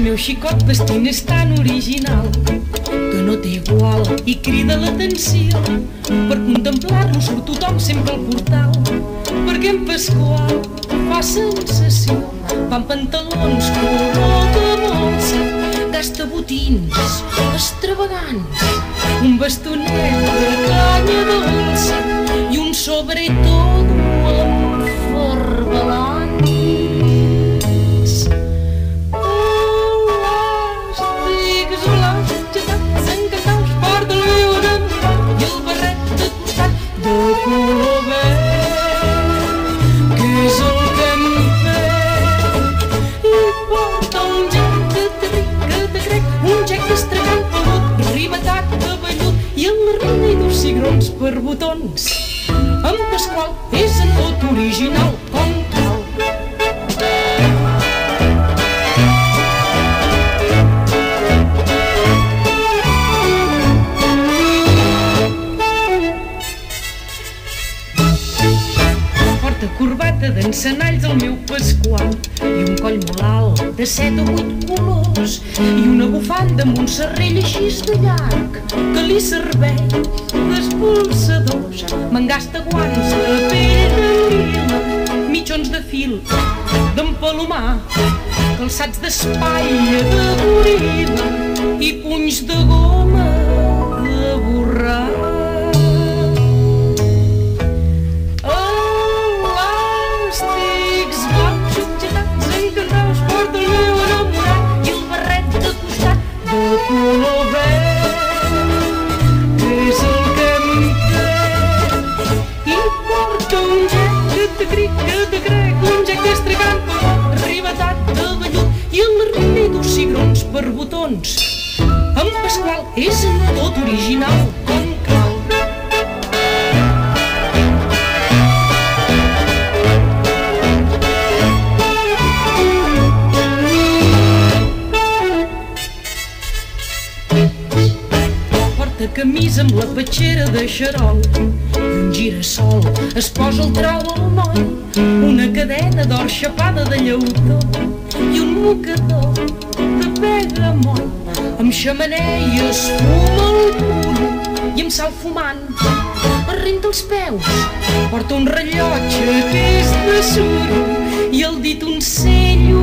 meu xicot vestint és tan original que no té igual i crida l'atenció. Per contemplar-lo surt tothom sempre al portal, perquè en Pasqual fa sensació. Va amb pantalons color de molsa, gasta botins extravagants, un bastonet de canya dolça i un sobretot amb forbalans. Elàstics blancs encantaus porta el meu enamorat i el barret de costat de color verd, que és el que em fet. I porta un gec que te crec, un gec estragant pelut, ribetat de vellut i en la reina i dos cigrons per botons. En Pasqual és en tot original com cal. Porta corbata d'encenalls el meu Pasqual i un coll molt alt de 7 o 8 colors i una bufanda amb un serrell així de llarg que li serveix d'espolsadors. Me'n gasta guants de pell de lila, mitjons de fil d'empalomar, calçats d'espatlla de goril·la i punys de goma de borrar. Elàstics blancs subjectats encantaus porta el meu enamorat i el barret de costat de color verd, que és el que em fet. I porta un gec que te crec, un gec estragant ribetat de vellut i en la reina i dos cigrons per botons. En Pasqual és en tot original com cal. Porta camisa amb la petxera de xarol i un girassol es posa el trau al moll, una cadena d'or xapada de llautó i un mocador de pegamoll. Amb xemeneia es fuma el punt i amb sal fumant es renta els peus. Porta un rellotge que és de suro i al dit un sello